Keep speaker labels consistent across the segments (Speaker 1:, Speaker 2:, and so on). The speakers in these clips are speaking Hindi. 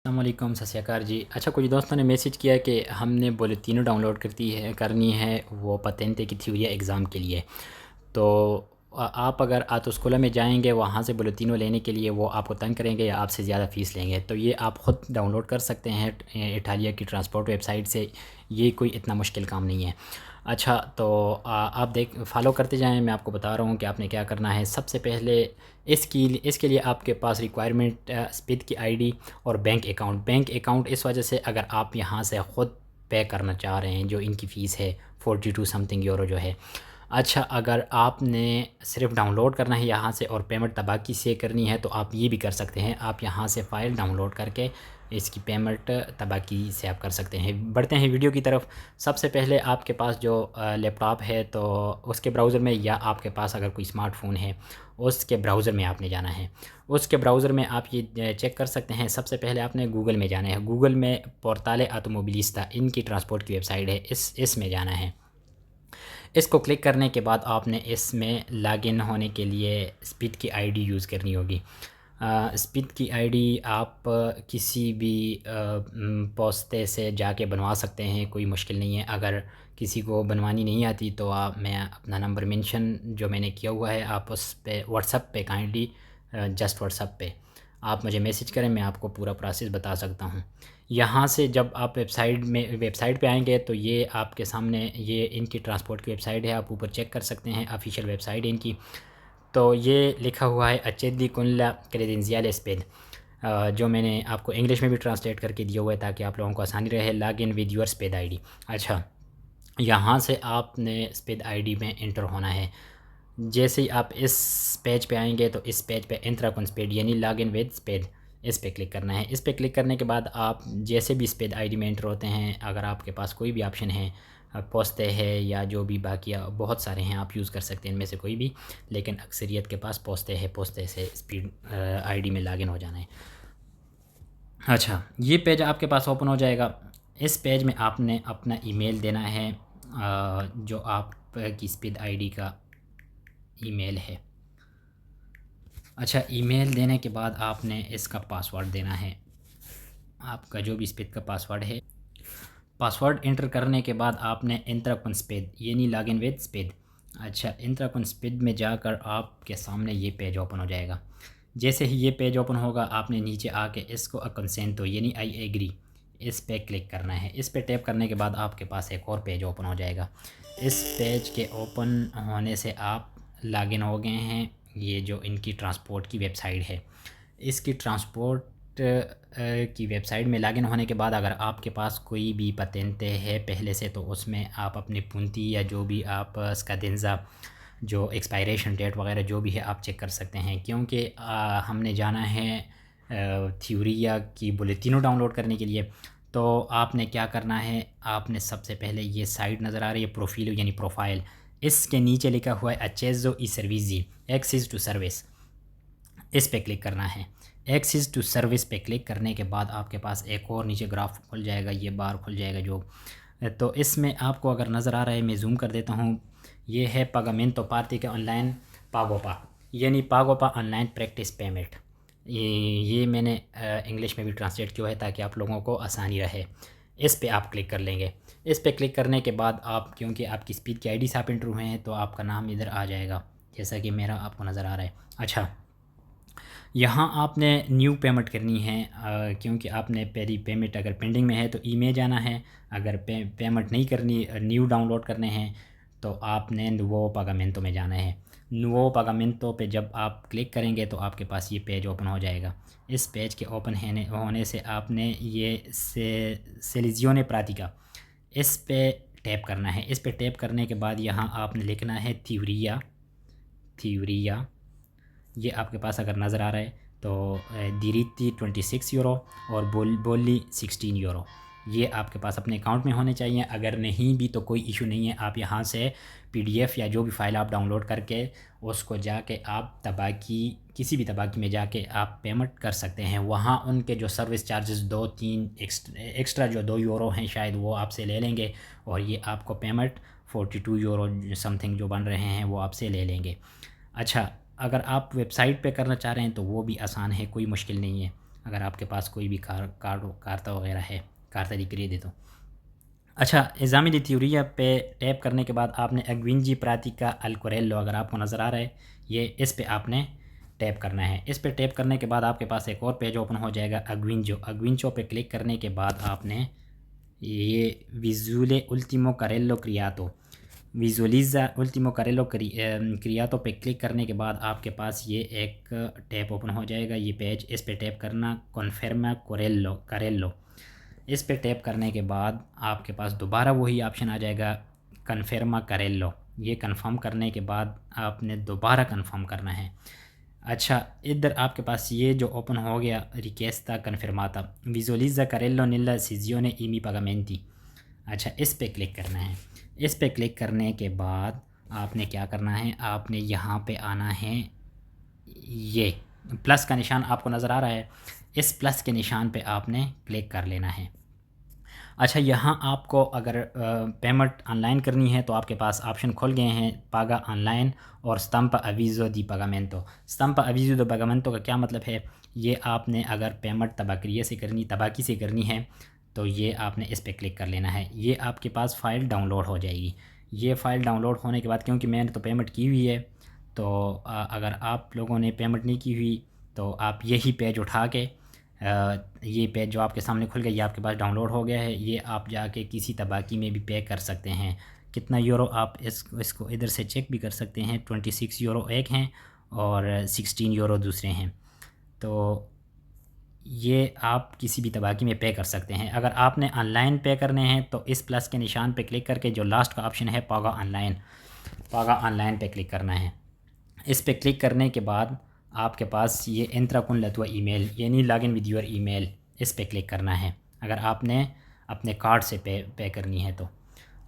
Speaker 1: अस्सलामुअलैकुम सत श्री अकाल जी। अच्छा, कुछ दोस्तों ने मैसेज किया कि हमने बुलेटिन डाउनलोड करनी है, वो पतेंते की थ्योरी एग्ज़ाम के लिए। तो आप अगर आतोस्कोला में जाएंगे, वहाँ से बुलेटिनो लेने के लिए वो आपको तंग करेंगे या आपसे ज़्यादा फ़ीस लेंगे। तो ये आप ख़ुद डाउनलोड कर सकते हैं इटालिया की ट्रांसपोर्ट वेबसाइट से। ये कोई इतना मुश्किल काम नहीं है। अच्छा, तो आप फॉलो करते जाएं। मैं आपको बता रहा हूँ कि आपने क्या करना है। सबसे पहले इसके लिए आपके पास रिक्वायरमेंट स्पिद की आईडी और बैंक अकाउंट इस वजह से, अगर आप यहाँ से ख़ुद पे करना चाह रहे हैं, जो इनकी फ़ीस है 42 समथिंग यूरो जो है। अच्छा, अगर आपने सिर्फ डाउनलोड करना है यहाँ से और पेमेंट तबाकी से करनी है, तो आप ये भी कर सकते हैं। आप यहाँ से फ़ाइल डाउनलोड करके इसकी पेमेंट तबाकी से आप कर सकते हैं। बढ़ते हैं वीडियो की तरफ। सबसे पहले आपके पास जो लैपटॉप है, तो उसके ब्राउज़र में, या आपके पास अगर कोई स्मार्टफ़ोन है उसके ब्राउज़र में आपने जाना है। उसके ब्राउज़र में आप ये चेक कर सकते हैं। सबसे पहले आपने गूगल में जाना है। गूगल में पोर्टाले ऑटोमोबिलिस्टा, इनकी ट्रांसपोर्ट की वेबसाइट है, इसमें जाना है। इसको क्लिक करने के बाद आपने इसमें लॉगिन होने के लिए स्पिद की आईडी यूज़ करनी होगी। स्पिद की आईडी आप किसी भी पोस्ते से जाके बनवा सकते हैं, कोई मुश्किल नहीं है। अगर किसी को बनवानी नहीं आती तो मैं अपना नंबर मेंशन जो मैंने किया हुआ है, आप उस पे व्हाट्सएप पे काइंडली जस्ट व्हाट्सएप पे आप मुझे मैसेज करें, मैं आपको पूरा प्रोसेस बता सकता हूँ। यहाँ से जब आप वेबसाइट पे आएंगे, तो ये आपके सामने ये इनकी ट्रांसपोर्ट की वेबसाइट है। आप ऊपर चेक कर सकते हैं, ऑफिशियल वेबसाइट है इनकी। तो ये लिखा हुआ है अचेदी कुनला क्रेडेंशियल स्पेद, जो मैंने आपको इंग्लिश में भी ट्रांसलेट करके दिया हुआ है ताकि आप लोगों को आसानी रहे। लॉग इन विद योर स्पेद आईडी। अच्छा, यहाँ से आपने स्पेद आईडी में इंटर होना है। जैसे ही आप इस पेज पे आएंगे, तो इस पेज पे इंट्रा कौन स्पेड यानी लॉग इन विद स्पेड, इस पे क्लिक करना है। इस पे क्लिक करने के बाद आप जैसे भी स्पेड आईडी में एंटर होते हैं, अगर आपके पास कोई भी ऑप्शन है, पोस्ते है या जो भी बाकी बहुत सारे हैं, आप यूज़ कर सकते हैं इनमें से कोई भी, लेकिन अक्सरियत के पास पोस्ते है। पोस्ते से स्पीड आईडी में लॉगिन हो जाना है। अच्छा, ये पेज आपके पास ओपन हो जाएगा। इस पेज में आपने अपना ईमेल देना है, जो आपकी स्पीड आईडी का ईमेल है। अच्छा, ईमेल देने के बाद आपने इसका पासवर्ड देना है, आपका जो भी स्पेद का पासवर्ड है। पासवर्ड इंटर करने के बाद आपने इंट्राकुन स्पेद यानी लॉगिन विद स्पेद। अच्छा, इंट्राकुन स्पेद में जाकर आपके सामने ये पेज ओपन हो जाएगा। जैसे ही ये पेज ओपन होगा, आपने नीचे आके इसको कंसेंटो यानी आई एग्री, इस पे क्लिक करना है। इस पे टैप करने के बाद आपके पास एक और पेज ओपन हो जाएगा। इस पेज के ओपन होने से आप लॉगिन हो गए हैं। ये जो इनकी ट्रांसपोर्ट की वेबसाइट है, इसकी ट्रांसपोर्ट की वेबसाइट में लॉगिन होने के बाद अगर आपके पास कोई भी पतेंते है पहले से, तो उसमें आप अपनी पूंती या जो भी आप स्कादेंजा जो एक्सपायरेशन डेट वगैरह जो भी है आप चेक कर सकते हैं। क्योंकि हमने जाना है थ्योरिया की बुलेटिनो डाउनलोड करने के लिए। तो आपने क्या करना है, आपने सबसे पहले ये साइट नज़र आ रही है प्रोफाइल यानी प्रोफाइल, इसके नीचे लिखा हुआ है अचेज़ो ई सर्विजी एक्सेस टू सर्विस, इस पे क्लिक करना है। एक्सेस टू सर्विस पे क्लिक करने के बाद आपके पास एक और नीचे ग्राफ खुल जाएगा, ये बार खुल जाएगा जो। तो इसमें आपको अगर नज़र आ रहा है, मैं ज़ूम कर देता हूँ। ये है पागामेंटो पार्टी के ऑनलाइन पागोपा यानी पागोपा ऑनलाइन प्रैक्टिस पेमेंट। ये मैंने इंग्लिश में भी ट्रांसलेट किया है ताकि आप लोगों को आसानी रहे। इस पे आप क्लिक कर लेंगे। इस पे क्लिक करने के बाद आप, क्योंकि आपकी स्पीड की आईडी से आप इंटर हुए हैं, तो आपका नाम इधर आ जाएगा जैसा कि मेरा आपको नज़र आ रहा है। अच्छा, यहाँ आपने न्यू पेमेंट करनी है, क्योंकि आपने पहली पेमेंट अगर पेंडिंग में है तो ई में जाना है। अगर पेमेंट नहीं करनी, न्यू डाउनलोड करने हैं, तो आपने नुवो पागामेंटो में जाना है। नुवो पागामेंटो पे जब आप क्लिक करेंगे, तो आपके पास ये पेज ओपन हो जाएगा। इस पेज के ओपन होने से आपने ये सेलिजियोने प्रातिका, इस पे टैप करना है। इस पे टैप करने के बाद यहाँ आपने लिखना है थ्योरिया। ये आपके पास अगर नज़र आ रहा है, तो दिरीती 26 यूरो और बोली 16 यूरो, ये आपके पास अपने अकाउंट में होने चाहिए। अगर नहीं भी तो कोई इशू नहीं है, आप यहाँ से पीडीएफ या जो भी फ़ाइल आप डाउनलोड करके उसको जाके आप तबाकी, किसी भी तबाकी में जाके आप पेमेंट कर सकते हैं। वहाँ उनके जो सर्विस चार्जेस 2-3 एक्स्ट्रा जो 2 यूरो हैं शायद, वो आपसे ले लेंगे, और ये आपको पेमेंट 42 यूरो समथिंग जो बन रहे हैं वो आपसे ले लेंगे। अच्छा, अगर आप वेबसाइट पे करना चाह रहे हैं तो वो भी आसान है, कोई मुश्किल नहीं है। अगर आपके पास कोई भी कार्ता वगैरह है, कार्ता दी क्रेडिट तो। अच्छा, एग्ज़ाम दी थ्योरिया पे टैप करने के बाद आपने अग्विंजी प्रातिका अल कोरेल्लो अगर आपको नज़र आ रहा है, ये इस पे आपने टैप करना है। इस पे टैप करने के बाद आपके पास एक और पेज ओपन हो जाएगा अग्विंजो पे क्लिक करने के बाद आपने ये विजुअले उल्टीमो करेल्लो क्रियातो विजुअलिज़ा उल्टीमो करेल्लो क्रियातो पे क्लिक करने के बाद आपके पास ये एक टैब ओपन हो जाएगा, ये पेज। इस पे टैप करना कॉन्फर्मा करेल्लो। इस पे टैप करने के बाद आपके पास दोबारा वही ऑप्शन आ जाएगा कन्फर्मा करेल्लो। ये कंफर्म करने के बाद आपने दोबारा कंफर्म करना है। अच्छा, इधर आपके पास ये जो ओपन हो गया रिक्वेस्टा कन्फर्माता विजुअलिज़ा करेल्लो निल्ला सीज़ियोने ई मी पागामेंटी। अच्छा, इस पे क्लिक करना है। इस पे क्लिक करने के बाद आपने क्या करना है, आपने यहाँ पे आना है, ये प्लस का निशान आपको नज़र आ रहा है, इस प्लस के निशान पे आपने क्लिक कर लेना है। अच्छा, यहाँ आपको अगर पेमेंट ऑनलाइन करनी है तो आपके पास ऑप्शन खुल गए हैं, पागा ऑनलाइन और स्टम्प अवीज़ो दी पागामेंटो। स्टम्प अवीज़ो दी पागामेंटो का क्या मतलब है, ये आपने अगर पेमेंट तबाकी से करनी है तो ये आपने इस पे क्लिक कर लेना है। ये आपके पास फ़ाइल डाउनलोड हो जाएगी। ये फ़ाइल डाउनलोड होने के बाद, क्योंकि मैंने तो पेमेंट की हुई है, तो अगर आप लोगों ने पेमेंट नहीं की हुई तो आप यही पेज उठा के ये पेज जो आपके सामने खुल गया, ये आपके पास डाउनलोड हो गया है, ये आप जाके किसी तबाकी में भी पे कर सकते हैं। कितना यूरो आप इसको इधर से चेक भी कर सकते हैं। 26 यूरो एक हैं और 16 यूरो दूसरे हैं। तो ये आप किसी भी तबाकी में पे कर सकते हैं। अगर आपने ऑनलाइन पे करने हैं तो इस प्लस के निशान पे क्लिक करके जो लास्ट का ऑप्शन है पागा ऑनलाइन पे क्लिक करना है। इस पे क्लिक करने के बाद आपके पास ये एंत्रा कुन लतुआ ईमेल यानी लॉगिन विद योर ईमेल, इस पे क्लिक करना है अगर आपने अपने कार्ड से पे करनी है तो।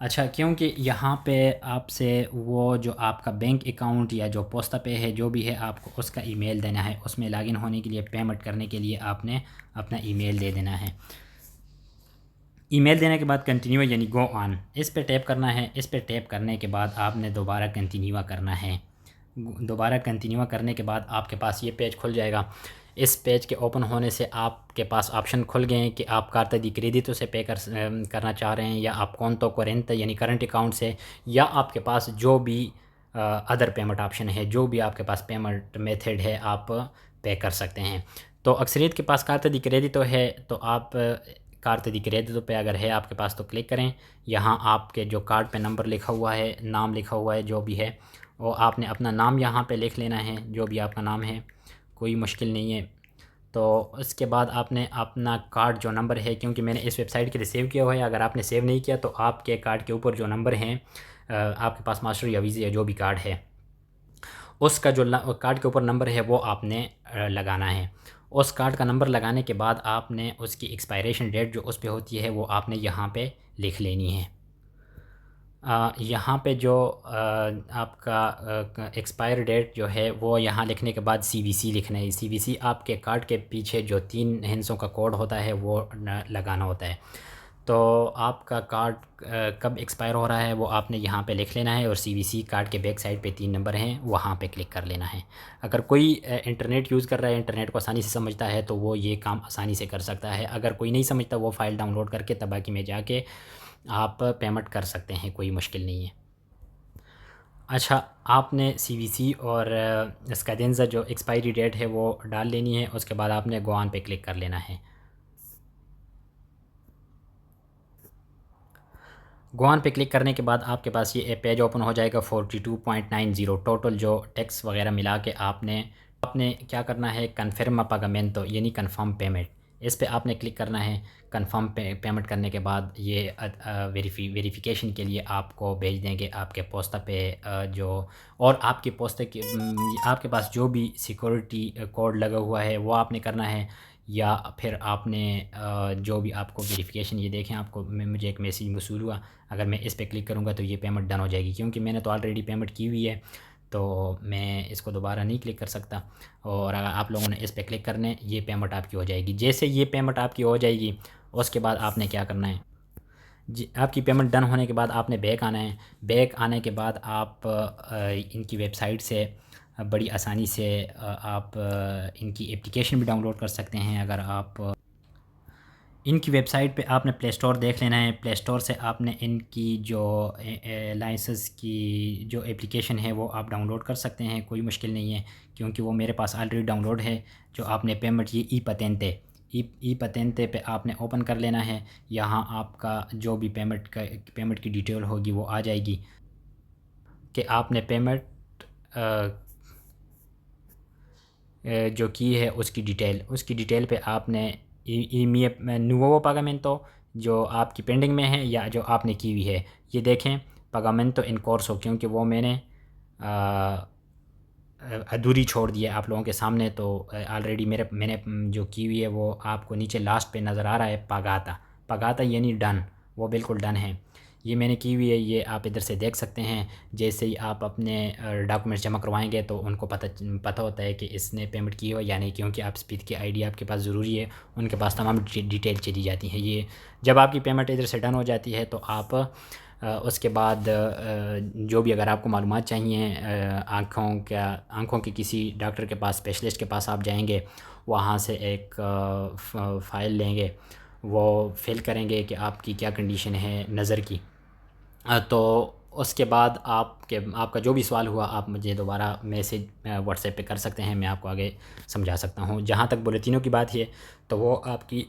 Speaker 1: अच्छा, क्योंकि यहाँ पे आपसे वो जो आपका बैंक अकाउंट या जो पोस्टा पे है जो भी है आपको उसका ईमेल देना है। उसमें लॉगिन होने के लिए, पेमेंट करने के लिए आपने अपना ईमेल दे देना है। ईमेल देने के बाद कंटिन्यू यानी गो ऑन, इस पे टैप करना है। इस पे टैप करने के बाद आपने दोबारा कंटिन्यू करना है। दोबारा कंटिन्यू करने के बाद आपके पास ये पेज खुल जाएगा। इस पेज के ओपन होने से आपके पास ऑप्शन खुल गए हैं कि आप कार्ता दी क्रेडिटो से पे करना चाह रहे हैं, या आप कौनतो कोरेंते यानी करंट अकाउंट से, या आपके पास जो भी अदर पेमेंट ऑप्शन है, जो भी आपके पास पेमेंट मेथड है आप पे कर सकते हैं। तो अक्सरियत के पास कार्ता दी क्रेडिटो है, तो आप कार्ता दी क्रेडिटो पे अगर है आपके पास तो क्लिक करें। यहाँ आपके जो कार्ड पे नंबर लिखा हुआ है, नाम लिखा हुआ है, जो भी है वो आपने अपना नाम यहाँ पे लिख लेना है, जो भी आपका नाम है, कोई मुश्किल नहीं है। तो उसके बाद आपने अपना कार्ड जो नंबर है, क्योंकि मैंने इस वेबसाइट के लिए सेव किया हुआ है, अगर आपने सेव नहीं किया तो आपके कार्ड के ऊपर जो नंबर हैं, आपके पास मास्टर या वीज़ा या जो भी कार्ड है उसका जो कार्ड के ऊपर नंबर है वो आपने लगाना है। उस कार्ड का नंबर लगाने के बाद आपने उसकी एक्सपायरेशन डेट जो उस पर होती है वो आपने यहाँ पे लिख लेनी है। यहाँ पे जो आपका एक्सपायर डेट जो है वो यहाँ लिखने के बाद CVC लिखना है। CVC आपके कार्ड के पीछे जो 3 हिंसों का कोड होता है वो लगाना होता है। तो आपका कार्ड कब एक्सपायर हो रहा है वो आपने यहाँ पे लिख लेना है, और CVC कार्ड के बैक साइड पे 3 नंबर हैं, वहाँ पे क्लिक कर लेना है। अगर कोई इंटरनेट यूज़ कर रहा है, इंटरनेट को आसानी से समझता है तो वो ये काम आसानी से कर सकता है। अगर कोई नहीं समझता, वो फ़ाइल डाउनलोड करके तबाकी में जाके आप पेमेंट कर सकते हैं, कोई मुश्किल नहीं है। अच्छा, आपने CVC और स्कैडेंज़ा जो एक्सपायरी डेट है वो डाल लेनी है। उसके बाद आपने गो ऑन पे क्लिक कर लेना है। गो ऑन पे क्लिक करने के बाद आपके पास ये पेज ओपन हो जाएगा 42.90 टोटल जो टैक्स वगैरह मिला के आपने क्या करना है, कन्फर्म पागामेंटो यानी कन्फर्म पेमेंट, इस पे आपने क्लिक करना है। कन्फर्म पेमेंट करने के बाद ये वेरिफिकेशन के लिए आपको भेज देंगे आपके पोस्ता पे जो, और आपके पोस्ता के आपके पास जो भी सिक्योरिटी कोड लगा हुआ है वो आपने करना है, या फिर आपने जो भी आपको वेरिफिकेशन, ये देखें आपको मुझे एक मैसेज मौसूल हुआ, अगर मैं इस पे क्लिक करूँगा तो ये पेमेंट डन हो जाएगी। क्योंकि मैंने तो ऑलरेडी पेमेंट की हुई है तो मैं इसको दोबारा नहीं क्लिक कर सकता, और अगर आप लोगों ने इस पे क्लिक करने, ये पेमेंट आपकी हो जाएगी। जैसे ये पेमेंट आपकी हो जाएगी उसके बाद आपने क्या करना है जी, आपकी पेमेंट डन होने के बाद आपने बैक आना है। बैक आने के बाद आप इनकी वेबसाइट से बड़ी आसानी से आप इनकी एप्लीकेशन भी डाउनलोड कर सकते हैं। अगर आप इनकी वेबसाइट पे आपने प्ले स्टोर देख लेना है। प्ले स्टोर से आपने इनकी जो लाइसेंस की जो एप्लीकेशन है वो आप डाउनलोड कर सकते हैं, कोई मुश्किल नहीं है, क्योंकि वो मेरे पास ऑलरेडी डाउनलोड है। जो आपने पेमेंट ये ई पतेंते ई पतेंते पे आपने ओपन कर लेना है। यहाँ आपका जो भी पेमेंट की डिटेल होगी वो आ जाएगी कि आपने पेमेंट जो की है उसकी डिटेल पे आपने नुवो पागामेंटो जो आपकी पेंडिंग में है या जो आपने की हुई है, ये देखें पागामेंटो इन कोर्सो, क्योंकि वो मैंने अधूरी छोड़ दी है आप लोगों के सामने। तो ऑलरेडी मैंने जो की हुई है वो आपको नीचे लास्ट पे नज़र आ रहा है, पागाता पागाता यानी डन, वो बिल्कुल डन है। ये मैंने की हुई है, ये आप इधर से देख सकते हैं। जैसे ही आप अपने डॉक्यूमेंट्स जमा करवाएंगे तो उनको पता होता है कि इसने पेमेंट की हो या नहीं, क्योंकि आप स्पीड की आईडी आपके पास ज़रूरी है, उनके पास तमाम डिटेल चली जाती हैं। ये जब आपकी पेमेंट इधर से डन हो जाती है तो आप उसके बाद जो भी अगर आपको मालूमात चाहिए आँखों के किसी डॉक्टर के पास, स्पेशलिस्ट के पास आप जाएंगे, वहाँ से एक फ़ाइल लेंगे, वो फिल करेंगे कि आपकी क्या कंडीशन है नज़र की। तो उसके बाद आपका जो भी सवाल हुआ आप मुझे दोबारा मैसेज व्हाट्सएप पे कर सकते हैं, मैं आपको आगे समझा सकता हूँ। जहाँ तक बुलेटिनों की बात है तो वो आपकी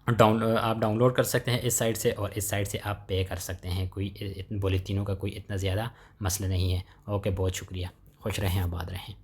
Speaker 1: आप डाउनलोड कर सकते हैं इस साइट से, और इस साइट से आप पे कर सकते हैं। कोई बुलेटिनों का कोई इतना ज़्यादा मसला नहीं है। ओके, बहुत शुक्रिया, खुश रहें, आबाद रहें।